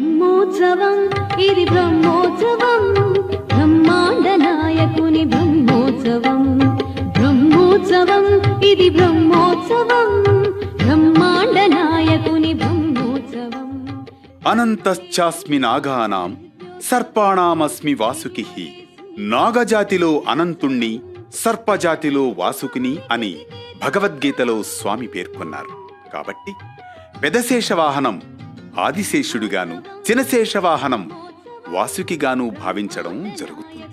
బ్రహ్మోత్సవం ఇది బ్రహ్మోత్సవం, బ్రహ్మాండ నాయకుని బ్రహ్మోత్సవం. బ్రహ్మోత్సవం ఇది బ్రహ్మోత్సవం, బ్రహ్మాండ నాయకుని బ్రహ్మోత్సవం. అనంతశ్చాస్మి నాగానాం సర్పాణామస్మి వాసుకిః. నాగజాతిలో అనంతుణ్ణి, సర్పజాతిలో వాసుకిని అని భగవద్గీతలో స్వామి పేర్కొన్నారు. కాబట్టి పెదశేషవాహనం ఆదిశేషుడిగాను, చినశేషవాహనం వాసుకిగాను భావించడం జరుగుతుంది.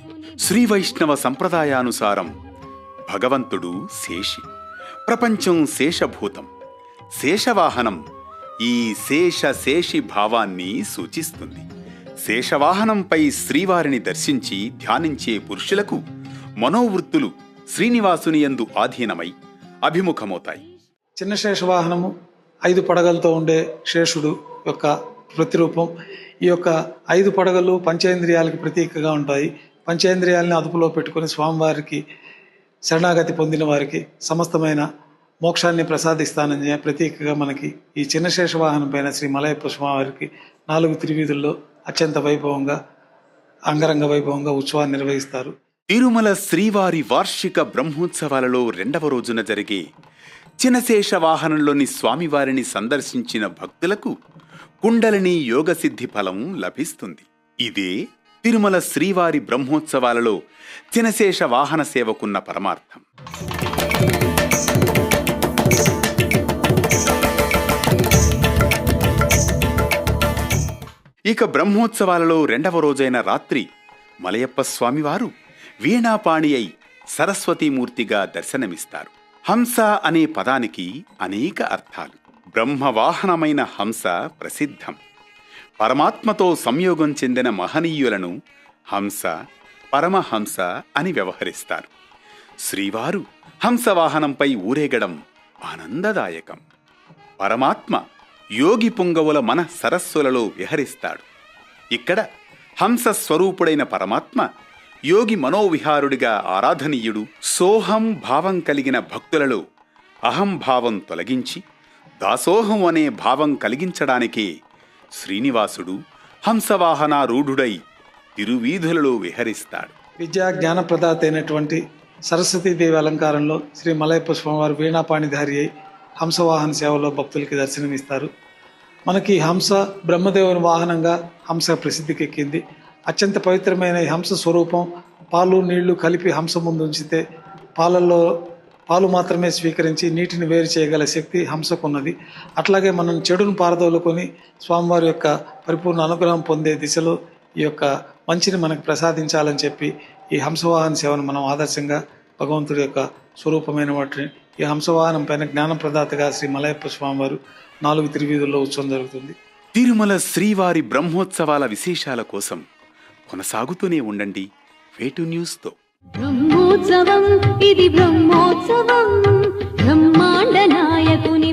శ్రీ వైష్ణవ సంప్రదాయానుసారం భగవంతుడు శేషి, ప్రపంచం శేషభూతం. శేషవాహనం ఈ శేషి భావాన్ని సూచిస్తుంది. శేషవాహనంపై శ్రీవారిని దర్శించి ధ్యానించే పురుషులకు మనోవృత్తులు శ్రీనివాసుని యందు ఆధీనమై అభిముఖమవుతాయి. చిన్న శేషవాహనము 5 పడగలతో ఉండే శేషుడు యొక్క ప్రతిరూపం. ఈ యొక్క 5 పడగలు పంచేంద్రియాలకు ప్రతీకగా ఉంటాయి. పంచేంద్రియాలని అదుపులో పెట్టుకుని స్వామివారికి శరణాగతి పొందిన వారికి సమస్తమైన మోక్షాన్ని ప్రసాదిస్తానని ప్రతీకగా మనకి ఈ చిన్న శేషవాహనం పైన శ్రీ మలయప్ప స్వామివారికి 4 తిరువీధుల్లో అత్యంత వైభవంగా, అంగరంగ వైభవంగా ఉత్సవాన్ని నిర్వహిస్తారు. తిరుమల శ్రీవారి వార్షిక బ్రహ్మోత్సవాలలో 2వ రోజున జరిగే చినశేష వాహనంలోని స్వామివారిని సందర్శించిన భక్తులకు కుండలిని యోగసిద్ధి ఫలం లభిస్తుంది. ఇదే తిరుమల శ్రీవారి బ్రహ్మోత్సవాలలో చినశేష వాహన సేవకున్న పరమార్థం. ఇక బ్రహ్మోత్సవాలలో 2వ రోజైన రాత్రి మలయప్ప స్వామివారు వీణాపాణి అయి సరస్వతీమూర్తిగా దర్శనమిస్తారు. హంస అనే పదానికి అనేక అర్థాలు. బ్రహ్మవాహనమైన హంస ప్రసిద్ధం. పరమాత్మతో సంయోగం చెందిన మహనీయులను హంస, పరమహంస అని వ్యవహరిస్తారు. శ్రీవారు హంసవాహనంపై ఊరేగడం ఆనందదాయకం. పరమాత్మ యోగి పుంగవుల మన సరస్సులలో విహరిస్తాడు. ఇక్కడ హంస స్వరూపుడైన పరమాత్మ యోగి మనోవిహారుడిగా ఆరాధనీయుడు. సోహం భావం కలిగిన భక్తులలో అహంభావం తొలగించి దాసోహం అనే భావం కలిగించడానికే శ్రీనివాసుడు హంసవాహనారూఢుడై తిరువీధులలో విహరిస్తాడు. విద్యా జ్ఞానప్రదాత అయినటువంటి సరస్వతీదేవి అలంకారంలో శ్రీ మలయప్ప స్వామివారు వీణాపాణిధారి అయి హంసవాహన సేవలో భక్తులకి దర్శనమిస్తారు. మనకి హంస బ్రహ్మదేవుని వాహనంగా హంస ప్రసిద్ధికెక్కింది. అత్యంత పవిత్రమైన ఈ హంస స్వరూపం పాలు నీళ్లు కలిపి హంస ముందు ఉంచితే పాలు మాత్రమే స్వీకరించి నీటిని వేరు చేయగల శక్తి హంసకున్నది. అట్లాగే మనం చెడును పారదోలుకొని స్వామివారి యొక్క పరిపూర్ణ అనుగ్రహం పొందే దిశలో ఈ యొక్క మంచిని మనకు ప్రసాదించాలని చెప్పి ఈ హంసవాహన సేవను మనం ఆదర్శంగా భగవంతుడి యొక్క స్వరూపమైన వాటిని ఈ హంసవాహనం పైన జ్ఞానప్రదాతగా శ్రీ మలయప్ప స్వామివారు 4 తిరువీధుల్లో ఉత్సవం జరుగుతుంది. తిరుమల శ్రీవారి బ్రహ్మోత్సవాల విశేషాల కోసం కొనసాగుతూనే ఉండండి వేటు న్యూస్తో. బ్రహ్మోత్సవం ఇది బ్రహ్మోత్సవం, బ్రహ్మాండ నాయకుని